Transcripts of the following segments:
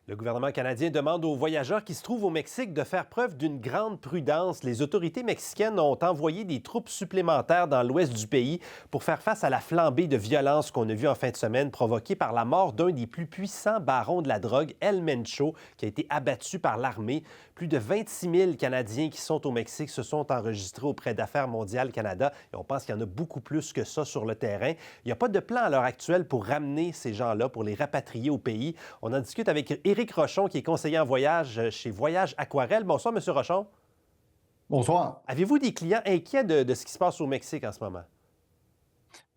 Le gouvernement canadien demande aux voyageurs qui se trouvent au Mexique de faire preuve d'une grande prudence. Les autorités mexicaines ont envoyé des troupes supplémentaires dans l'ouest du pays pour faire face à la flambée de violence qu'on a vue en fin de semaine, provoquée par la mort d'un des plus puissants barons de la drogue, El Mencho, qui a été abattu par l'armée. Plus de 26 000 Canadiens qui sont au Mexique se sont enregistrés auprès d'Affaires mondiales Canada et on pense qu'il y en a beaucoup plus que ça sur le terrain. Il n'y a pas de plan à l'heure actuelle pour ramener ces gens-là, pour les rapatrier au pays. On en discute avec Éric Rochon, qui est conseiller en voyage chez Voyage Aquarelle. Bonsoir, M. Rochon. Bonsoir. Avez-vous des clients inquiets de ce qui se passe au Mexique en ce moment?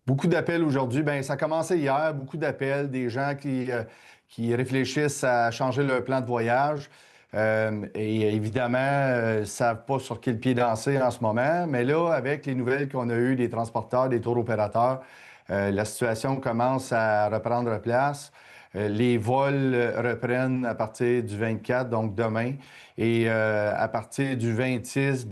Beaucoup d'appels aujourd'hui. Bien, ça a commencé hier. Beaucoup d'appels, des gens qui réfléchissent à changer leur plan de voyage. Et évidemment, ne savent pas sur quel pied danser en ce moment. Mais là, avec les nouvelles qu'on a eues des transporteurs, des tours opérateurs, la situation commence à reprendre place. Les vols reprennent à partir du 24, donc demain. Et à partir du 26,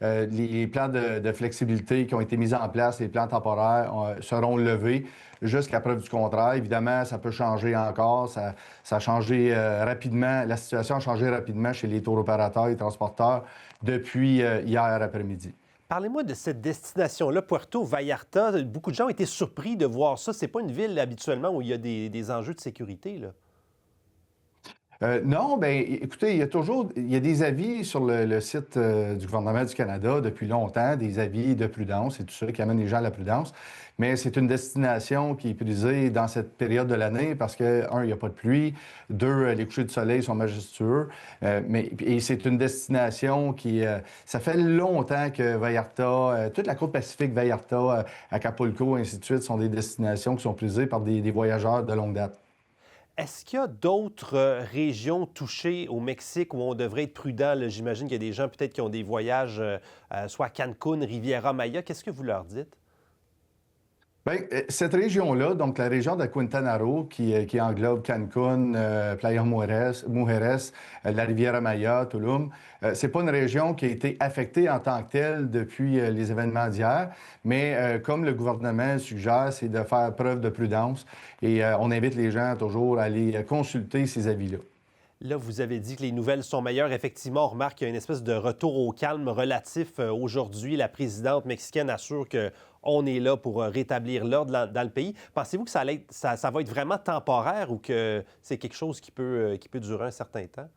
les plans de flexibilité qui ont été mis en place, les plans temporaires, seront levés jusqu'à preuve du contraire. Évidemment, ça peut changer encore. Ça a changé rapidement. La situation a changé rapidement chez les tours opérateurs et transporteurs depuis hier après-midi. Parlez-moi de cette destination-là, Puerto Vallarta. Beaucoup de gens ont été surpris de voir ça. C'est pas une ville habituellement où il y a des enjeux de sécurité, là. Non, bien, écoutez, il y a des avis sur le site du gouvernement du Canada depuis longtemps, des avis de prudence et tout ça qui amènent les gens à la prudence. Mais c'est une destination qui est prisée dans cette période de l'année parce que, un, il n'y a pas de pluie, deux, les couchers de soleil sont majestueux. Et c'est une destination ça fait longtemps que Vallarta, toute la côte pacifique, Vallarta, Acapulco, ainsi de suite, sont des destinations qui sont prisées par des voyageurs de longue date. Est-ce qu'il y a d'autres régions touchées au Mexique où on devrait être prudent? Là, j'imagine qu'il y a des gens peut-être qui ont des voyages, soit à Cancun, Riviera Maya. Qu'est-ce que vous leur dites? Bien, cette région-là, donc la région de Quintana Roo, qui englobe Cancun, Playa Mujeres, la Riviera Maya, Tulum, c'est pas une région qui a été affectée en tant que telle depuis les événements d'hier, mais comme le gouvernement suggère, c'est de faire preuve de prudence et on invite les gens toujours à aller consulter ces avis-là. Là, vous avez dit que les nouvelles sont meilleures. Effectivement, on remarque qu'il y a une espèce de retour au calme relatif aujourd'hui. La présidente mexicaine assure qu'on est là pour rétablir l'ordre dans le pays. Pensez-vous que ça va être vraiment temporaire ou que c'est quelque chose qui peut durer un certain temps?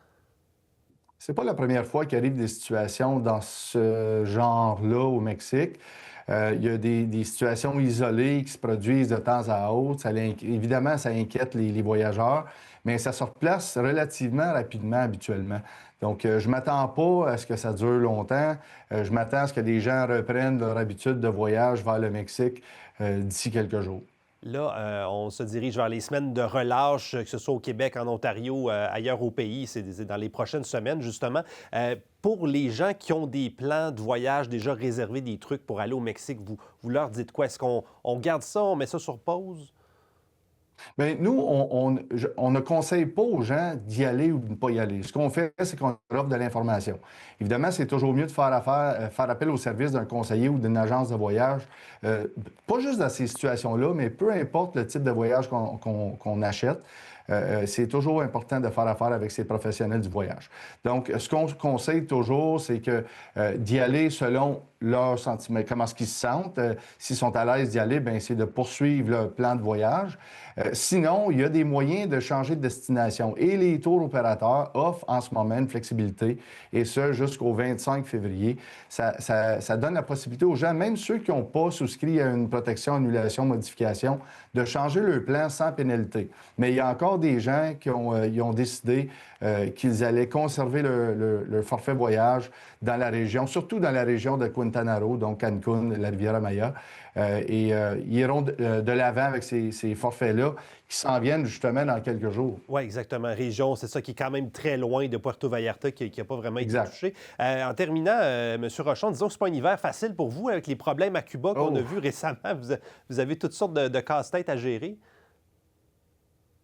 C'est pas la première fois qu'il arrive des situations dans ce genre-là au Mexique. Il y a des situations isolées qui se produisent de temps à autre. Évidemment, ça inquiète les voyageurs, mais ça se replace relativement rapidement habituellement. Donc, je ne m'attends pas à ce que ça dure longtemps. Je m'attends à ce que les gens reprennent leur habitude de voyage vers le Mexique d'ici quelques jours. Là, on se dirige vers les semaines de relâche, que ce soit au Québec, en Ontario, ailleurs au pays. C'est dans les prochaines semaines, justement. Pour les gens qui ont des plans de voyage déjà réservés, des trucs pour aller au Mexique, vous leur dites quoi? Est-ce qu'on garde ça, on met ça sur pause? Bien, nous, on ne conseille pas aux gens d'y aller ou de ne pas y aller. Ce qu'on fait, c'est qu'on leur offre de l'information. Évidemment, c'est toujours mieux de faire appel au service d'un conseiller ou d'une agence de voyage, pas juste dans ces situations-là, mais peu importe le type de voyage qu'on achète. C'est toujours important de faire affaire avec ces professionnels du voyage. Donc, ce qu'on conseille toujours, c'est que d'y aller selon leurs sentiments, comment est-ce qu'ils se sentent. S'ils sont à l'aise d'y aller, bien, c'est de poursuivre leur plan de voyage. Sinon, il y a des moyens de changer de destination. Et les tours opérateurs offrent en ce moment une flexibilité, et ce, jusqu'au 25 février. Ça donne la possibilité aux gens, même ceux qui n'ont pas souscrit à une protection, annulation, modification, de changer leur plan sans pénalité. Mais il y a encore des gens qui ont décidé qu'ils allaient conserver leur forfait voyage dans la région, surtout dans la région de Quintana Roo, donc Cancun, la Riviera Maya. Ils iront de l'avant avec ces forfaits-là qui s'en viennent justement dans quelques jours. Oui, exactement. Région, c'est ça qui est quand même très loin de Puerto Vallarta, qui n'a pas vraiment été Exact. touché. En terminant, M. Rochon, disons que ce n'est pas un hiver facile pour vous avec les problèmes à Cuba qu'on a Oh! vus récemment. Vous avez toutes sortes de casse-têtes à gérer.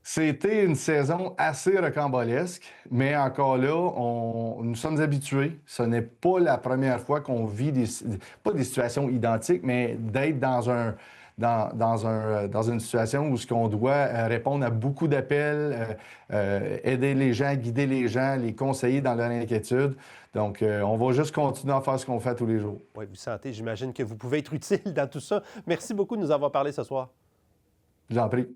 C'était une saison assez rocambolesque, mais encore là, nous sommes habitués. Ce n'est pas la première fois qu'on vit pas des situations identiques, mais d'être dans une situation où ce qu'on doit répondre à beaucoup d'appels, aider les gens, guider les gens, les conseiller dans leur inquiétude. Donc, on va juste continuer à faire ce qu'on fait tous les jours. Oui, vous sentez, j'imagine que vous pouvez être utile dans tout ça. Merci beaucoup de nous avoir parlé ce soir. Je vous en prie.